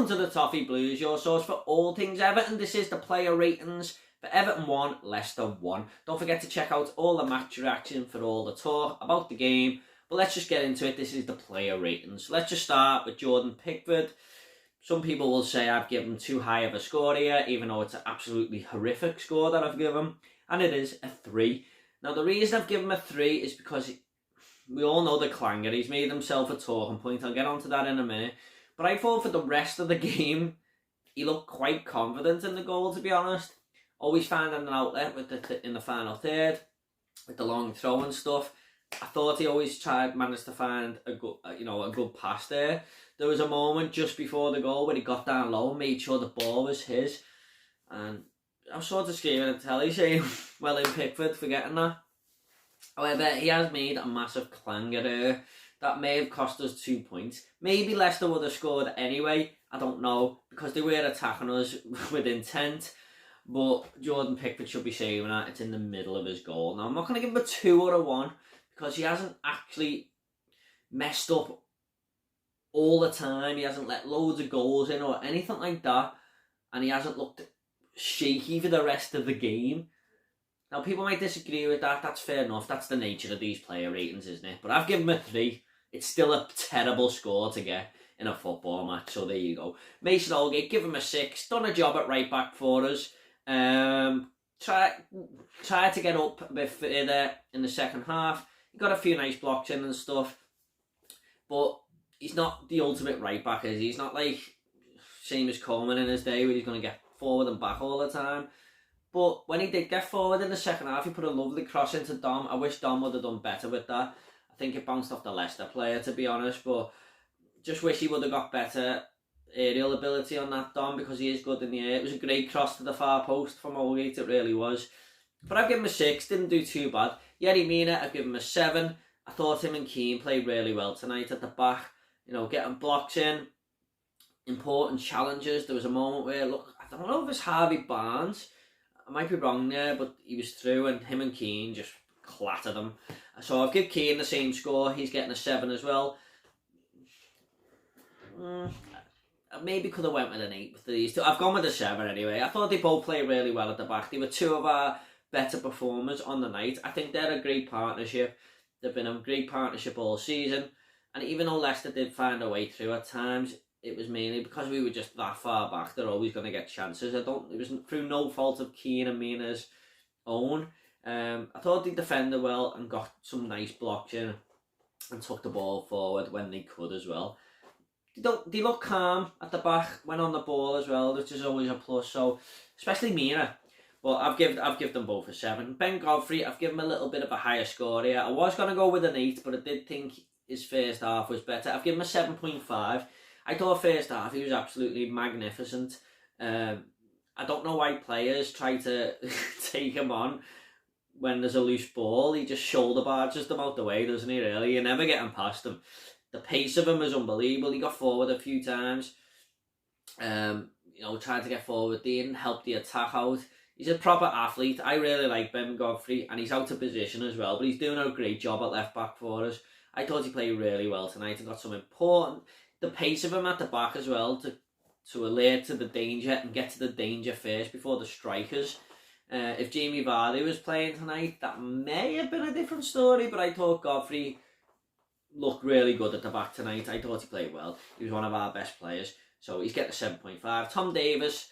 Welcome to the Toffee Blues, your source for all things Everton. This is the player ratings for Everton 1, Leicester 1. Don't forget to check out all the match reaction for all the talk about the game. But let's just get into it. This is the player ratings. Let's just start with Jordan Pickford. Some people will say I've given too high of a score here, even though it's an absolutely horrific score that I've given. And it is a 3. Now, the reason I've given him a 3 is because we all know the clanger. He's made himself a talking point. I'll get onto that in a minute. But I thought for the rest of the game, he looked quite confident in the goal, to be honest. Always finding an outlet in the final third, with the long throw and stuff. I thought he always managed to find a good pass there. There was a moment just before the goal where he got down low and made sure the ball was his. And I was sort of screaming at the telly saying, well in Pickford for getting that. However, he has made a massive clanger there. That may have cost us 2 points. Maybe Leicester would have scored anyway. I don't know, because they were attacking us with intent. But Jordan Pickford should be saving that. It's in the middle of his goal. Now, I'm not going to give him a 2 or a 1, because he hasn't actually messed up all the time. He hasn't let loads of goals in or anything like that. And he hasn't looked shaky for the rest of the game. Now, people might disagree with that. That's fair enough. That's the nature of these player ratings, isn't it? But I've given him a 3. It's still a terrible score to get in a football match. So there you go. Mason Holgate, give him a 6. Done a job at right back for us. Try to get up a bit further in the second half. He got a few nice blocks in and stuff. But he's not the ultimate right back, is he? He's not like same as Coleman in his day where he's going to get forward and back all the time. But when he did get forward in the second half, he put a lovely cross into Dom. I wish Dom would have done better with that. I think it bounced off the Leicester player, to be honest. But just wish he would have got better aerial ability on that Dom, because he is good in the air. It was a great cross to the far post from Holgate, it really was. But I've given him a 6, didn't do too bad. Yerry Mina, I've given him a 7. I thought him and Keane played really well tonight at the back. You know, getting blocks in, important challenges. There was a moment where, look, I don't know if it's Harvey Barnes. I might be wrong there, but he was through and him and Keane just clattered him. So I've given Keane the same score. He's getting a 7 as well. Maybe could have went with an 8 with these two. I've gone with a 7 anyway. I thought they both played really well at the back. They were two of our better performers on the night. I think they're a great partnership. They've been a great partnership all season. And even though Leicester did find a way through at times, it was mainly because we were just that far back. They're always going to get chances. It was through no fault of Keane and Mina's own. I thought they defended well and got some nice blocks in and took the ball forward when they could as well. They look calm at the back, went on the ball as well, which is always a plus. So, especially Mina. But I've given them both a 7. Ben Godfrey, I've given him a little bit of a higher score here. I was going to go with an 8, but I did think his first half was better. I've given him a 7.5. I thought first half he was absolutely magnificent. I don't know why players try to take him on when there's a loose ball. He just shoulder barges them out the way, doesn't he, really? You're never getting past him. The pace of him is unbelievable. He got forward a few times. Tried to get forward. They didn't help the attack out. He's a proper athlete. I really like Ben Godfrey, and he's out of position as well, but he's doing a great job at left back for us. I thought he played really well tonight and got some important... The pace of him at the back as well, to alert to the danger and get to the danger first before the strikers. If Jamie Vardy was playing tonight, that may have been a different story, but I thought Godfrey looked really good at the back tonight. I thought he played well. He was one of our best players, so he's getting a 7.5. Tom Davies,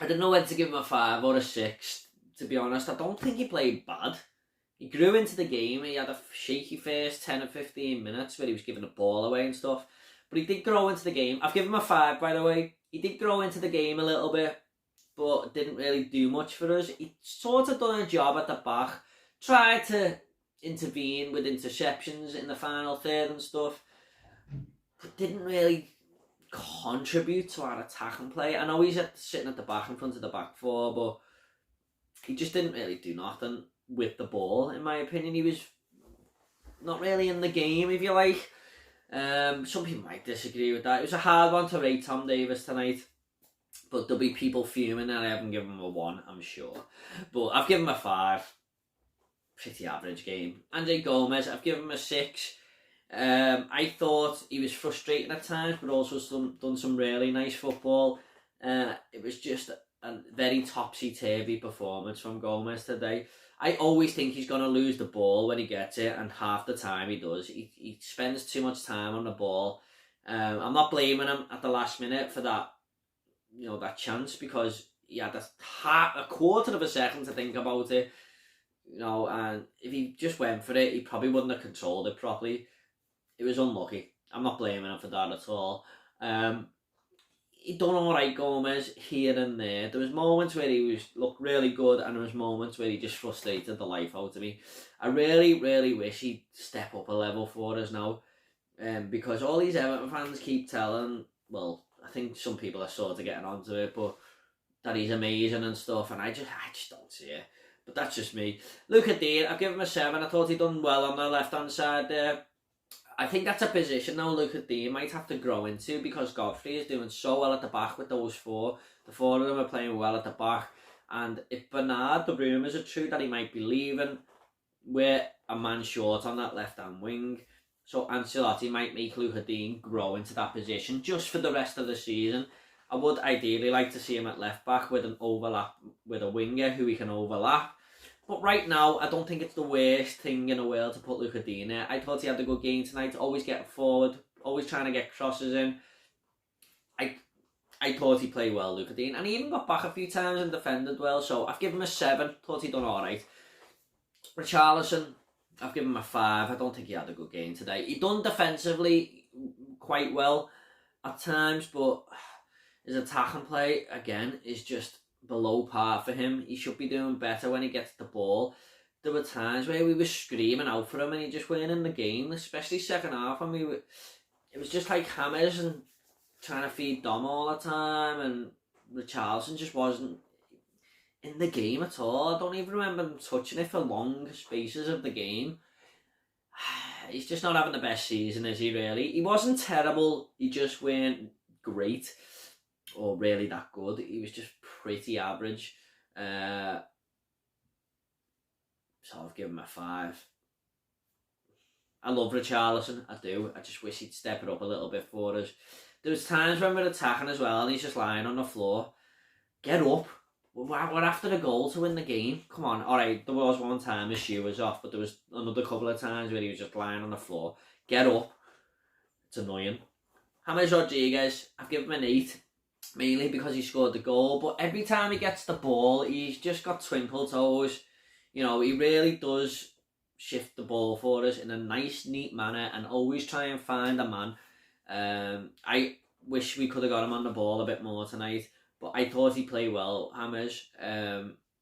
I don't know whether to give him a 5 or a 6, to be honest. I don't think he played bad. He grew into the game. He had a shaky first 10 or 15 minutes where he was giving the ball away and stuff. But he did grow into the game. I've given him a 5, by the way. He did grow into the game a little bit, but didn't really do much for us. He sort of done a job at the back. Tried to intervene with interceptions in the final third and stuff, but didn't really contribute to our attacking play. I know he's sitting at the back in front of the back four, but he just didn't really do nothing with the ball, in my opinion. He was not really in the game, if you like. Some people might disagree with that. It was a hard one to rate Tom Davies tonight, but there'll be people fuming that I haven't given him a 1, I'm sure. But I've given him a 5. Pretty average game. Andre Gomez, I've given him a 6. I thought he was frustrating at times, but also done some really nice football. It was just a very topsy-turvy performance from Gomez today. I always think he's going to lose the ball when he gets it, and half the time he does. He spends too much time on the ball. I'm not blaming him at the last minute for that, that chance, because he had a quarter of a second to think about it, and if he just went for it, he probably wouldn't have controlled it properly. It was unlucky. I'm not blaming him for that at all. He done alright, Gomez, here and there. There was moments where he looked really good, and there was moments where he just frustrated the life out of me. I really, really wish he'd step up a level for us now, because all these Everton fans keep telling, well, I think some people are sort of getting onto it, but that he's amazing and stuff, and I just don't see it. But that's just me. Luca Dean, I've given him a 7. I thought he'd done well on the left-hand side there. I think that's a position now Luca Dean might have to grow into, because Godfrey is doing so well at the back with those four. The four of them are playing well at the back. And if Bernard, the rumours are true that he might be leaving, we're a man short on that left-hand wing. So Ancelotti might make Luca Dean grow into that position just for the rest of the season. I would ideally like to see him at left-back with an overlap, with a winger who he can overlap. But right now, I don't think it's the worst thing in the world to put Luca Dean there. I thought he had a good game tonight, always getting forward, always trying to get crosses in. I thought he played well, Luca Dean, and he even got back a few times and defended well, so I've given him a 7, thought he'd done alright. Richarlison, I've given him a 5, I don't think he had a good game today. He done defensively quite well at times, but his attacking play, again, is just below par for him. He should be doing better when he gets the ball. There were times where we were screaming out for him and he just weren't in the game, especially second half, and it was just like hammers and trying to feed Dom all the time, and Richarlison just wasn't in the game at all. I don't even remember him touching it for long spaces of the game. He's just not having the best season, is he really? He wasn't terrible, he just weren't great or really that good. He was just pretty average. So I've given him a 5. I love Richarlison, I do. I just wish he'd step it up a little bit for us. There was times when we're attacking as well and he's just lying on the floor. Get up. We're after a goal to win the game. Come on. Alright, there was one time his shoe was off, but there was another couple of times where he was just lying on the floor. Get up. It's annoying. James Rodriguez, I've given him an 8. Mainly because he scored the goal, but every time he gets the ball, he's just got twinkle toes. He really does shift the ball for us in a nice, neat manner and always try and find a man. I wish we could have got him on the ball a bit more tonight, but I thought he played well, James.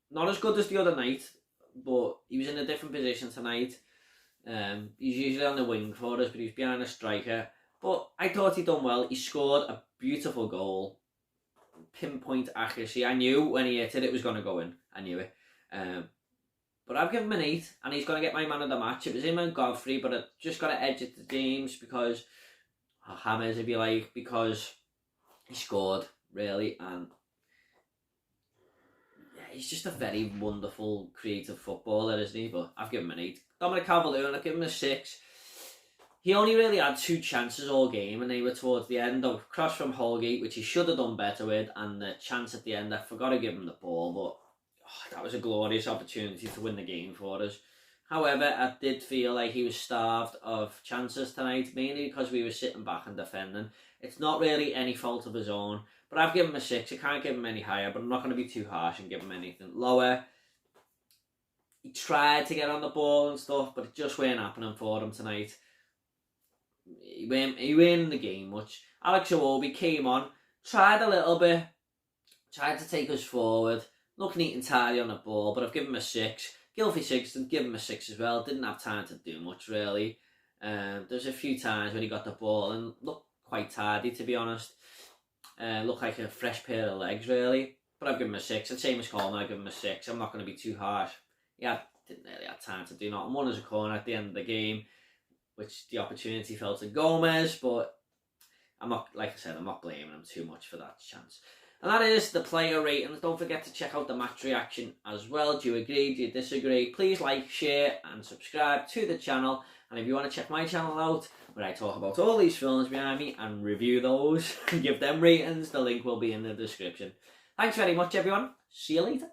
Not as good as the other night, but he was in a different position tonight. He's usually on the wing for us, but he's behind a striker. But I thought he'd done well. He scored a beautiful goal. Pinpoint accuracy. I knew when he hit it, it was going to go in. I knew it. But I've given him an 8, and he's going to get my man of the match. It was him and Godfrey, but I just got to edge it to James because James, if you like, because he scored really, and yeah, he's just a very wonderful, creative footballer, isn't he? But I've given him an 8. Dominic CalvertLewin, I've given him a 6. He only really had 2 chances all game, and they were towards the end. A cross from Holgate, which he should have done better with, and the chance at the end, I forgot to give him the ball, but that was a glorious opportunity to win the game for us. However, I did feel like he was starved of chances tonight, mainly because we were sitting back and defending. It's not really any fault of his own, but I've given him a 6. I can't give him any higher, but I'm not going to be too harsh and give him anything lower. He tried to get on the ball and stuff, but it just weren't happening for him tonight. He went in the game much. Alex Iwobi came on, tried a little bit, tried to take us forward, looked neat and tidy on the ball, but I've given him a 6. Gylfi Sigurdsson, give him a 6 as well. Didn't have time to do much really. There's a few times when he got the ball and looked quite tidy, to be honest. Looked like a fresh pair of legs really. But I've given him a 6. And same as Coleman, I've given him a 6. I'm not going to be too harsh. Yeah, didn't really have time to do nothing. One is a corner at the end of the game, which the opportunity fell to Gomez, but I'm not, like I said, I'm not blaming him too much for that chance. And that is the player ratings. Don't forget to check out the match reaction as well. Do you agree? Do you disagree? Please like, share and subscribe to the channel. And if you want to check my channel out, where I talk about all these films behind me and review those and give them ratings, the link will be in the description. Thanks very much, everyone. See you later.